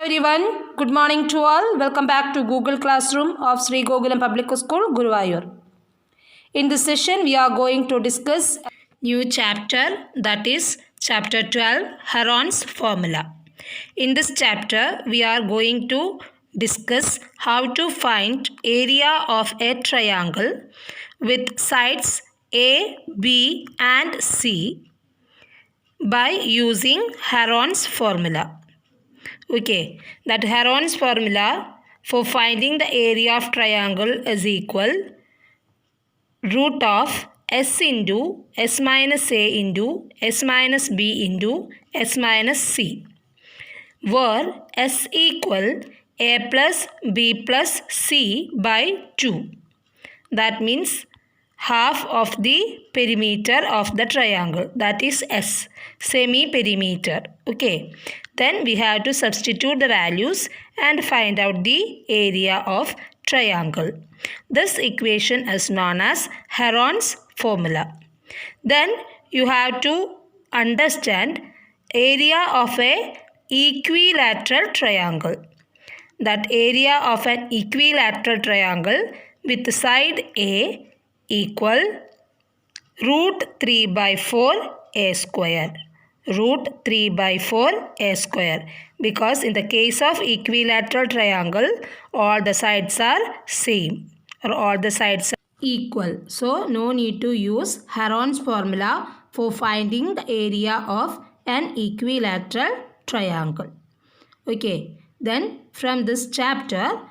Everyone, good morning to all. Welcome back to Google Classroom of Sri Gokulam Public School, Guruvayur. In this session, we are going to discuss a new chapter, that is chapter 12, Heron's formula. In this chapter, we are going to discuss how to find area of a triangle with sides A, B and C by using Heron's formula. Okay, that Heron's formula for finding the area of triangle is equal root of s into s minus a into s minus b into s minus c, where s equal a plus b plus c by 2. That means half of the perimeter of the triangle, that is S, semi-perimeter. Okay, then we have to substitute the values and find out the area of triangle. This equation is known as Heron's formula. Then you have to understand area of a equilateral triangle. That area of an equilateral triangle with side A equal root 3 by 4 a square. Root 3 by 4 a square. Because in the case of equilateral triangle, all the sides are same or all the sides are equal. So, no need to use Heron's formula for finding the area of an equilateral triangle. Okay. Then from this chapter,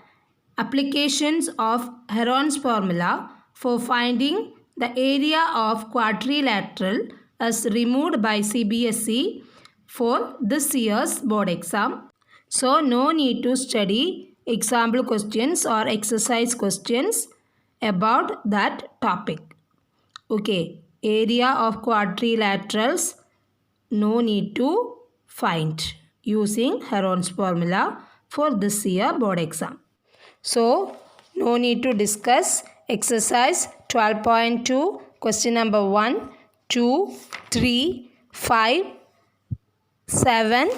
applications of Heron's formula for finding the area of quadrilateral is removed by CBSE for this year's board exam. So no need to study example questions or exercise questions about that topic. Okay, area of quadrilaterals no need to find using Heron's formula for this year board exam. So, no need to discuss exercise 12.2 question number 1, 2, 3, 5, 7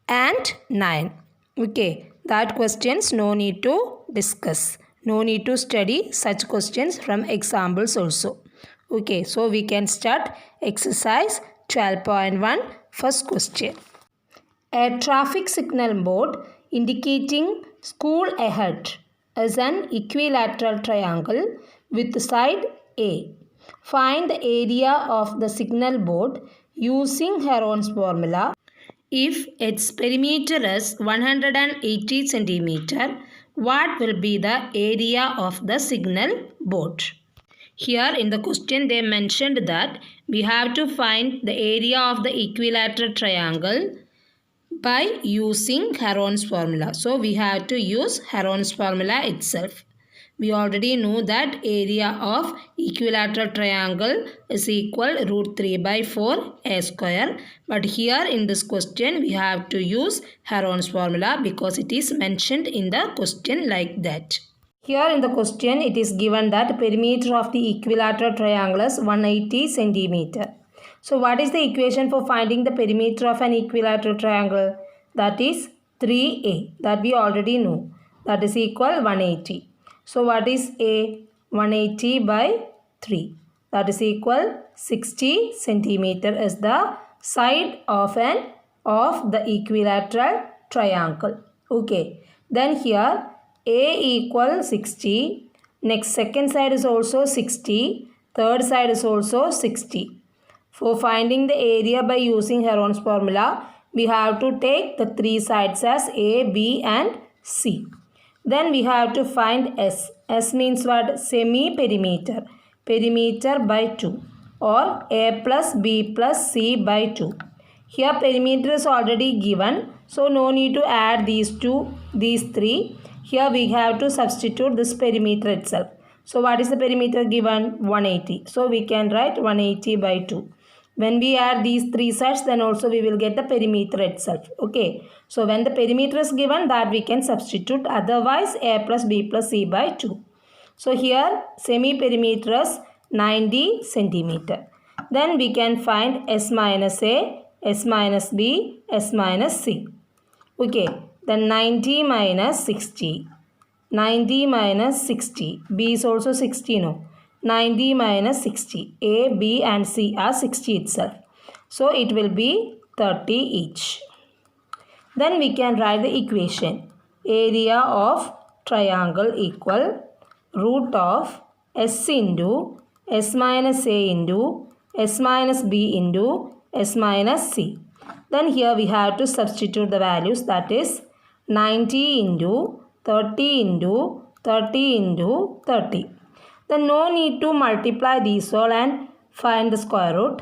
and 9. Okay, that questions no need to discuss. No need to study such questions from examples also. Okay, so we can start exercise 12.1 first question. A traffic signal board indicating school ahead is an equilateral triangle with side A. Find the area of the signal board using Heron's formula. If its perimeter is 180 cm, what will be the area of the signal board? Here in the question they mentioned that we have to find the area of the equilateral triangle by using Heron's formula. So we have to use Heron's formula itself. We already know that area of equilateral triangle is equal root 3 by 4 a square. But here in this question we have to use Heron's formula because it is mentioned in the question like that. Here in the question it is given that perimeter of the equilateral triangle is 180 centimeter. So what is the equation for finding the perimeter of an equilateral triangle? That is 3a. That we already know. That is equal 180. So what is a? 180 by 3. That is equal 60 centimeter is the side of the equilateral triangle. Okay. Then here a equal 60. Next second side is also 60. Third side is also 60. For finding the area by using Heron's formula, we have to take the three sides as A, B and C. Then we have to find S. S means what? Semi-perimeter. Perimeter by 2 or A plus B plus C by 2. Here perimeter is already given. So no need to add these three. Here we have to substitute this perimeter itself. So what is the perimeter given? 180. So we can write 180 by 2. When we add these three sides, then also we will get the perimeter itself. Okay. So when the perimeter is given, that we can substitute. Otherwise, A plus B plus C by 2. So here semi-perimeter is 90 centimeter. Then we can find S minus A, S minus B, S minus C. Okay, then 90 minus 60. 90 minus 60. B is also 60, no? 90 minus 60. A, B and C are 60 itself. So it will be 30 each. Then we can write the equation. Area of triangle equal root of S into S minus A into S minus B into S minus C. Then here we have to substitute the values, that is 90 into 30 into 30 into 30. Then no need to multiply these all and find the square root.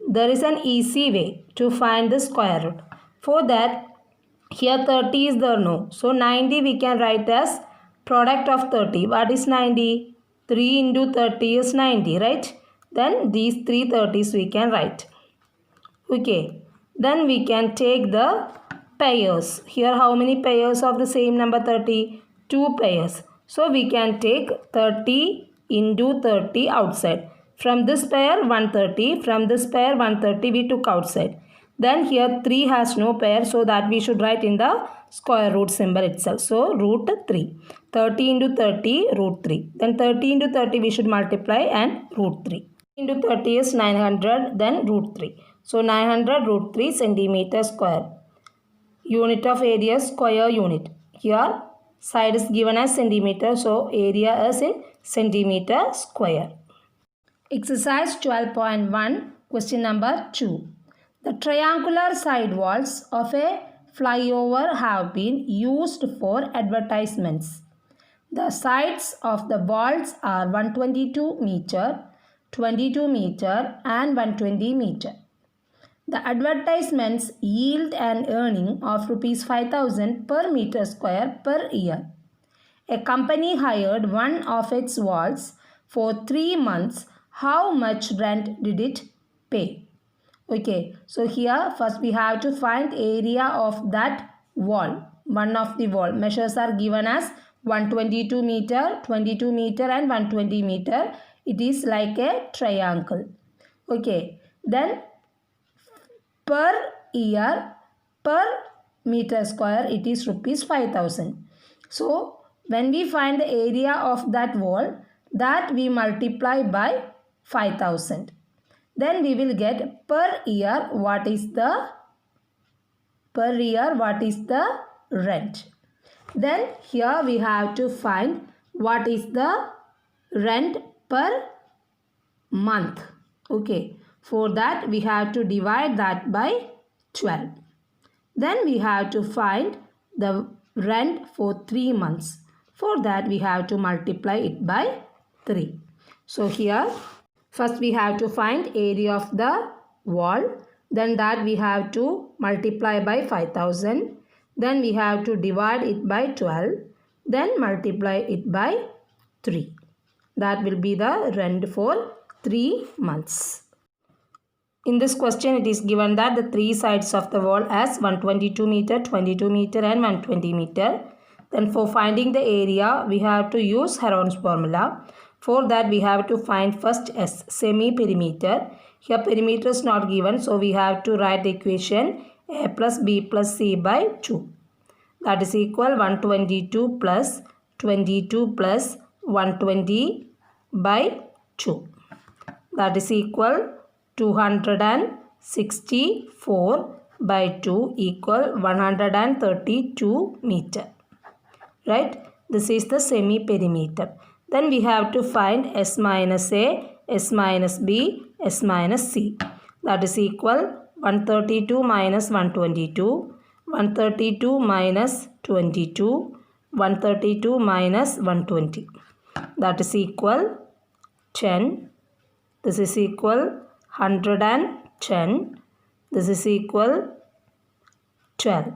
There is an easy way to find the square root. For that, here 30 is there, no. So 90 we can write as product of 30. What is 90? 3 into 30 is 90, right? Then these 3 30s we can write. Okay. Then we can take the pairs. Here how many pairs of the same number 30? 2 pairs. So we can take 30 into 30 outside. From this pair 130. From this pair 130 we took outside. Then here 3 has no pair, so that we should write in the square root symbol itself. So root 3. 30 into 30 root 3. Then 30 into 30 we should multiply and root 3. Into 30 is 900, then root 3. So 900 root 3 centimeter square. Unit of area square unit. Here side is given as centimeter, so area is in centimeter square. Exercise 12.1, question number 2. The triangular side walls of a flyover have been used for advertisements. The sides of the walls are 122 meter, 22 meter and 120 meter. The advertisements yield an earning of rupees 5,000 per meter square per year. A company hired one of its walls for 3 months. How much rent did it pay? Okay, so here first we have to find area of that wall. One of the wall. Measures are given as 122 meter, 22 meter and 120 meter. It is like a triangle. Okay, then per year, per meter square, it is rupees 5,000. So when we find the area of that wall, that we multiply by 5,000. Then we will get per year what is the rent. Then here we have to find what is the rent per month. Okay, for that we have to divide that by 12. Then we have to find the rent for 3 months. For that we have to multiply it by 3. So here first we have to find area of the wall. Then that we have to multiply by 5,000. Then we have to divide it by 12. Then multiply it by 3. That will be the rent for 3 months. In this question it is given that the 3 sides of the wall as 122 meter, 22 meter and 120 meter. Then for finding the area we have to use Heron's formula. For that we have to find first S, semi-perimeter. Here perimeter is not given, so we have to write the equation A plus B plus C by 2. That is equal 122 plus 22 plus 120 by 2. That is equal 264 by 2 equal 132 meter. Right? This is the semi-perimeter. Then we have to find S minus A, S minus B, S minus C. That is equal 132 minus 122, 132 minus 22, 132 minus 120. That is equal 10. This is equal 110. This is equal 12.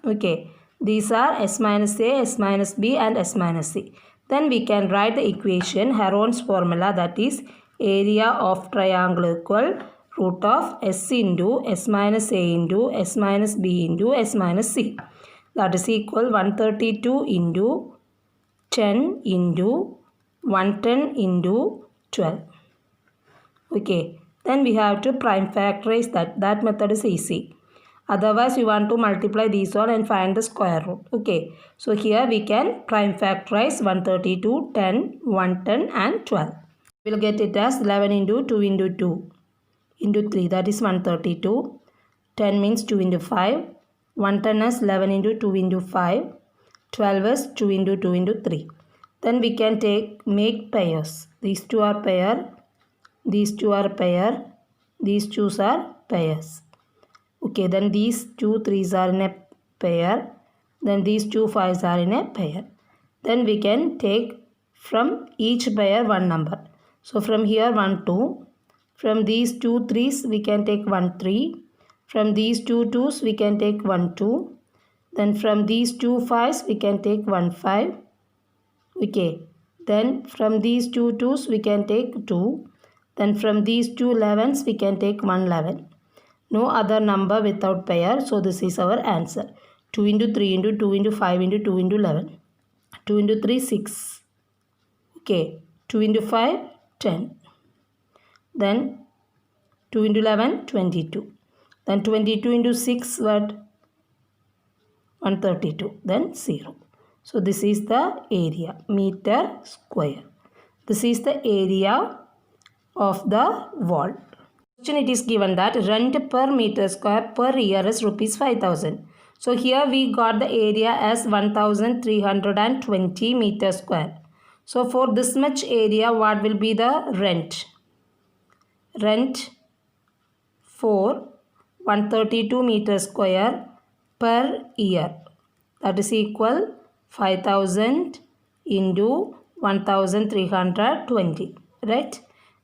Okay. These are S minus A, S minus B and S minus C. Then we can write the equation Heron's formula, that is area of triangle equal root of S into S minus A into S minus B into S minus C. That is equal 132 into 10 into 110 into 12. Okay. Then we have to prime factorize that. That method is easy. Otherwise, you want to multiply these all and find the square root. Okay. So here we can prime factorize 132, 10, 110 and 12. We will get it as 11 into 2 into 2 into 3. That is 132. 10 means 2 into 5. 110 is 11 into 2 into 5. 12 is 2 into 2 into 3. Then we can make pairs. These two are pair. These two are pair. These two are pairs. Okay, then these two 3s are in a pair. Then these two 5s are in a pair. Then we can take from each pair one number. So from here 1, 2. From these two 3s we can take 1, 3. From these two 2s we can take 1, 2. Then from these two 5s we can take 1, 5. Okay. Then from these two 2s we can take 2. Then from these two 11s we can take 1, 11. No other number without pair. So this is our answer. 2 into 3 into 2 into 5 into 2 into 11. 2 into 3, 6. Okay. 2 into 5, 10. Then 2 into 11, 22. Then 22 into 6, what? 132. Then 0. So this is the area, meter square. This is the area of the wall. It is given that rent per meter square per year is rupees 5,000. So here we got the area as 1,320 meter square. So for this much area, what will be the rent? Rent for 132 meter square per year. That is equal 5,000 into 1,320. Right?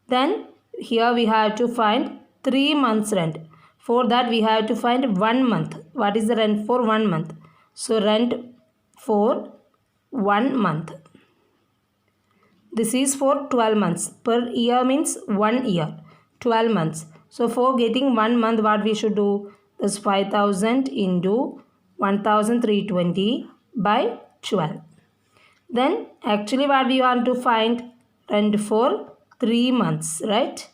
Then here we have to find 3 months rent. For that we have to find 1 month. What is the rent for 1 month? So rent for 1 month. This is for 12 months. Per year means 1 year. 12 months. So for getting 1 month, what we should do? This 5,000 into 1,320 by 12. Then actually what we want to find? Rent for 3 months, right?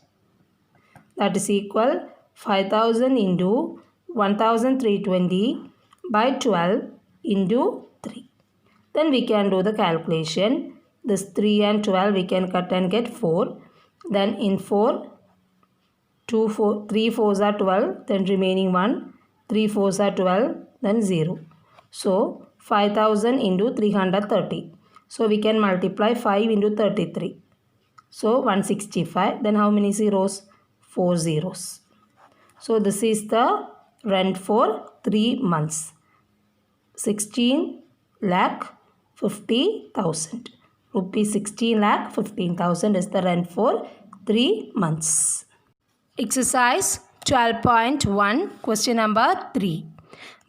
That is equal 5,000 into 1,320 by 12 into 3. Then we can do the calculation. This 3 and 12 we can cut and get 4. Then in 4, 3 4s are 12. Then remaining 1. 3 4s are 12. Then 0. So 5,000 into 330. So we can multiply 5 into 33. So 165. Then how many zeros? 4 zeros. So this is the rent for 3 months. 16,50,000. Rupees 16,15,000 is the rent for 3 months. Exercise 12.1, question number 3.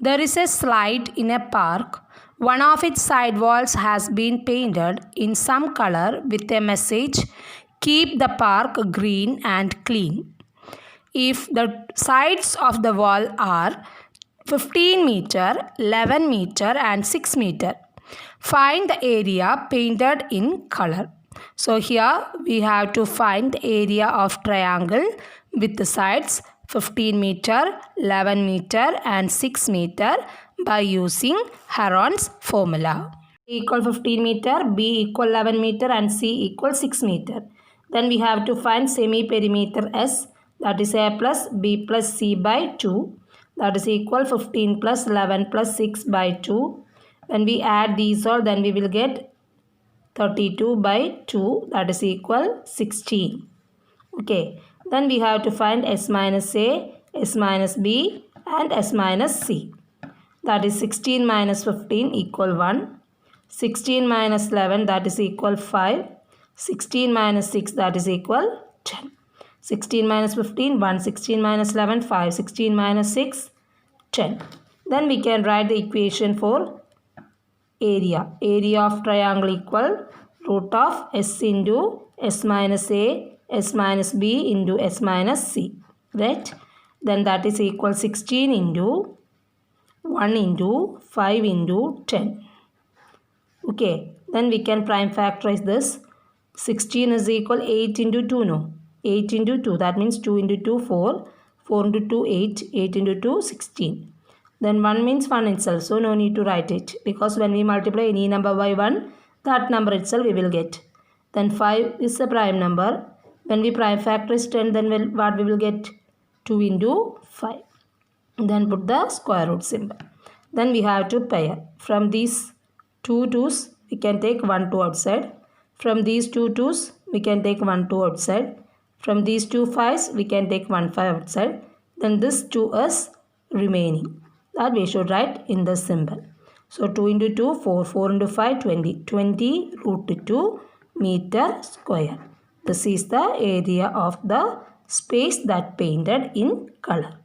There is a slide in a park. One of its side walls has been painted in some color with a message, "Keep the park green and clean." If the sides of the wall are 15 meter, 11 meter and 6 meter, find the area painted in color. So here we have to find the area of triangle with the sides 15 meter, 11 meter and 6 meter by using Heron's formula. A equal 15 meter, B equal 11 meter and C equal 6 meter. Then we have to find semi-perimeter S, that is A plus B plus C by 2. That is equal 15 plus 11 plus 6 by 2. When we add these all, then we will get 32 by 2. That is equal 16. Okay. Then we have to find S minus A, S minus B and S minus C. That is 16 minus 15 equal 1. 16 minus 11, that is equal 5. 16 minus 6, that is equal 10. 16 minus 15, 1. 16 minus 11, 5. 16 minus 6, 10. Then we can write the equation for area. Area of triangle equal root of S into S minus A, S minus B into S minus C. Right? Then that is equal 16 into 1 into 5 into 10. Okay. Then we can prime factorize this. 16 is equal 8 into 2, no? 8 into 2, that means 2 into 2, 4. 4 into 2, 8. 8 into 2, 16. Then 1 means 1 itself, so no need to write it, because when we multiply any number by 1, that number itself we will get. Then 5 is a prime number. When we prime factorize 10, then what we will get? 2 into 5. Then put the square root symbol. Then we have to pair. From these 2 2's, we can take 1 2 outside. From these 2 2's, we can take 1 2 outside. From these 2 5's, we can take 1 5 outside. Then this 2 is remaining. That we should write in the symbol. So 2 into 2, 4. 4 into 5, 20. 20 root 2 meter square. This is the area of the space that painted in color.